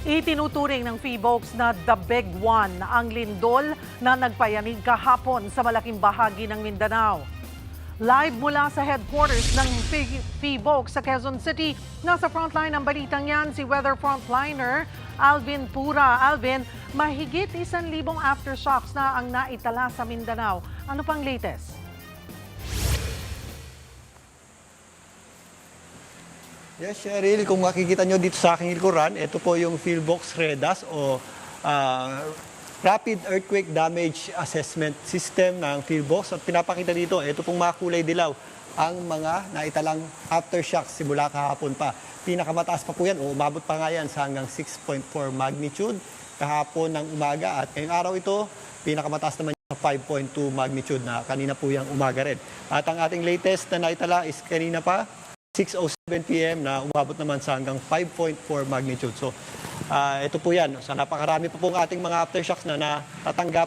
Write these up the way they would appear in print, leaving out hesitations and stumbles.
Itinuturing ng PHIVOLCS na the big one ang lindol na nagpayanig kahapon sa malaking bahagi ng Mindanao. Live mula sa headquarters ng PHIVOLCS sa Quezon City, nasa frontline ng balitang yan si weather frontliner Alvin Pura. Alvin, mahigit 1,000 aftershocks na ang naitala sa Mindanao. Ano pang latest? Yes, Cheryl, kung makikita nyo dito sa aking likuran, ito po yung PHIVOLCS REDAS o Rapid Earthquake Damage Assessment System ng PHIVOLCS. At pinapakita dito, ito pong mga kulay dilaw ang mga naitalang aftershocks simula kahapon pa. Pinakamataas pa po yan, o umabot pa nga yan sa hanggang 6.4 magnitude kahapon ng umaga. At ngayong araw ito, pinakamataas naman sa 5.2 magnitude na kanina po yung umaga rin. At ang ating latest na naitala is kanina pa, 6:07 p.m. na umabot naman sa hanggang 5.4 magnitude. So, ito po yan. So, napakarami po pong ating mga aftershocks na natatanggap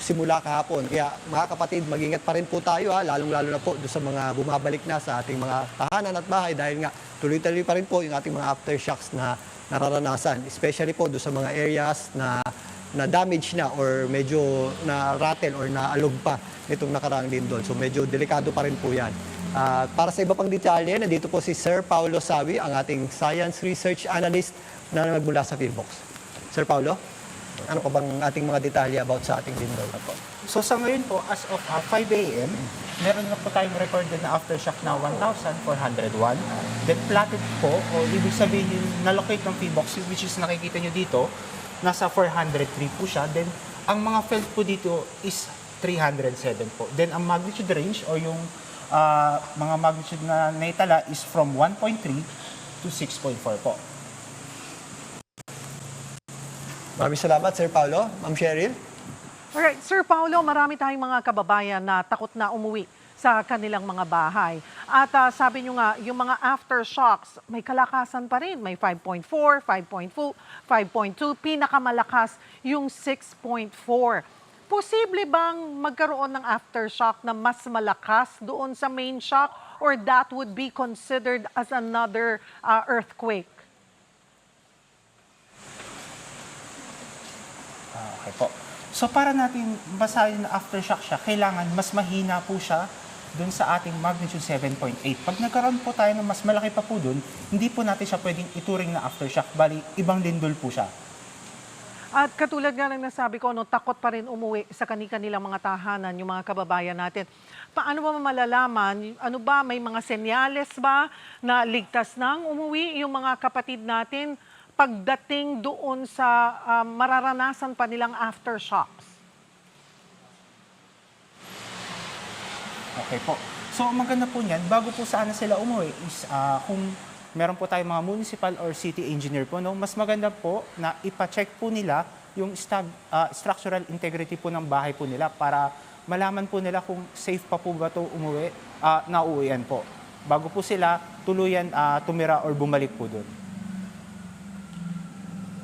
simula kahapon. Kaya mga kapatid, mag-ingat pa rin po tayo, lalong-lalo na po doon sa mga bumabalik na sa ating mga tahanan at bahay dahil nga tuloy-tuloy pa rin po yung ating mga aftershocks na nararanasan. Especially po doon sa mga areas na damage na or medyo na-rattle or na-alog pa nitong nakaraang lindol. So medyo delikado pa rin po yan. Para sa iba pang detalye, nandito po si Sir Paulo Sawi, ang ating Science Research Analyst na nagmula sa PHIVOLCS. Sir Paulo, ano pa bang ating mga detalye about sa ating lindol? So sa ngayon po, as of 5 a.m., meron na po tayong recorded na aftershock na 1,401. Then platted po, o ibig sabihin na-locate ng PHIVOLCS, which is nakikita nyo dito, nasa 403 po siya. Then ang mga felt po dito is 307 po. Then ang magnitude range o yung mga magnitude na naitala is from 1.3 to 6.4 po. Maraming salamat, Sir Paulo. Ma'am Cheryl. Alright, Sir Paulo, marami tayong mga kababayan na takot na umuwi sa kanilang mga bahay. At sabi nyo nga, yung mga aftershocks, may kalakasan pa rin. May 5.4, 5.2, 5.2, pinakamalakas yung 6.4. Posible bang magkaroon ng aftershock na mas malakas doon sa main shock or that would be considered as another earthquake? Okay po. So para natin basahin na aftershock siya, kailangan mas mahina po siya doon sa ating magnitude 7.8. Pag nagkaroon po tayo ng mas malaki pa po doon, hindi po natin siya pwedeng ituring na aftershock, bali ibang lindol po siya. At katulad nga ng nasabi ko, takot pa rin umuwi sa kanilang mga tahanan, yung mga kababayan natin. Paano ba malalaman? Ano ba, may mga senyales ba na ligtas nang umuwi yung mga kapatid natin pagdating doon sa mararanasan pa nilang aftershocks? Okay po. So maganda po niyan, bago po sana sila umuwi is kung meron po tayong mga municipal or city engineer po, mas maganda po na ipa-check po nila yung structural integrity po ng bahay po nila para malaman po nila kung safe pa po ba ito umuwi, na uuwian po. Bago po sila tuluyan tumira or bumalik po doon.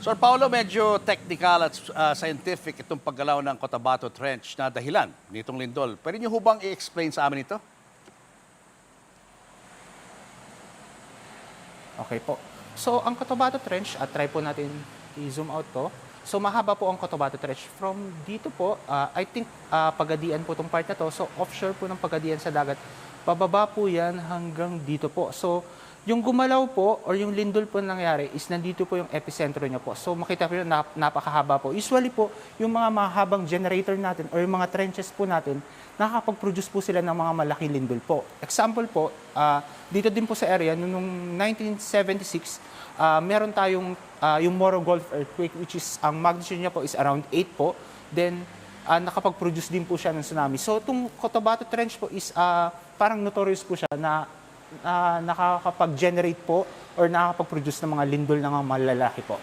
Sir Paulo, medyo technical at scientific itong paggalaw ng Cotabato Trench na dahilan nitong lindol. Pwede niyo hubang i-explain sa amin ito? Okay po. So, ang Cotabato Trench, try po natin i-zoom out to. So, mahaba po ang Cotabato Trench. From dito po, I think Pagadian po itong part na to. So, offshore po ng Pagadian sa dagat. Pababa po yan hanggang dito po. So, yung gumalaw po or yung lindol po nangyari is nandito po yung epicentro niya po. So, makita po yun, napakahaba po. Usually po, yung mga mahabang generator natin or yung mga trenches po natin, nakakapag-produce po sila ng mga malaking lindol po. Example po, dito din po sa area, noong 1976, meron tayong yung Moro Gulf earthquake, which is, ang magnitude niya po is around 8 po. Then, nakapag-produce din po siya ng tsunami. So, itong Cotabato Trench po is parang notorious po siya na nakakapag-generate po or nakakapag-produce ng mga lindol ng mga malalaki po.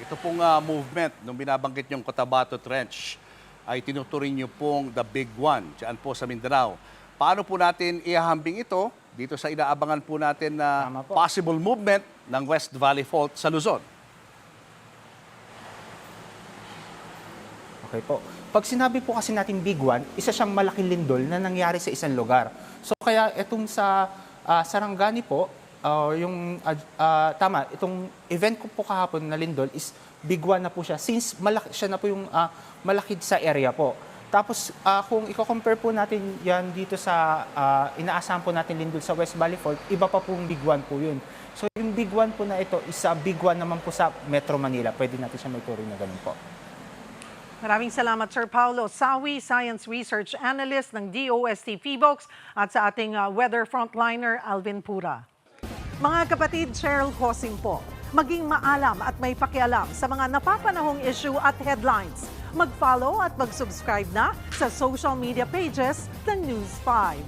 Ito pong movement, nung binabanggit yung Cotabato Trench, ay tinuturing niyo pong the big one dyan po sa Mindanao. Paano po natin ihahambing ito dito sa inaabangan po natin na possible movement ng West Valley Fault sa Luzon? Okay po. Pag sinabi po kasi natin big one, isa siyang malaking lindol na nangyari sa isang lugar. So kaya itong sa Sarangani po, tama, itong event ko po kahapon na lindol is big one na po siya since malaki, siya na po yung malaki sa area po. Tapos kung i-compare po natin yan dito sa inaasahan po natin lindol sa West Valley Fault, iba pa pong big one po yun. So yung big one po na ito is big one naman po sa Metro Manila. Pwede natin siya may turing na ganun po. Maraming salamat, Sir Paulo Sawi, Science Research Analyst ng DOST PHIVOLCS at sa ating weather frontliner, Alvin Pura. Mga kapatid, Cheryl Cosim po. Maging maalam at may pakialam sa mga napapanahong issue at headlines. Mag-follow at mag-subscribe na sa social media pages ng News 5.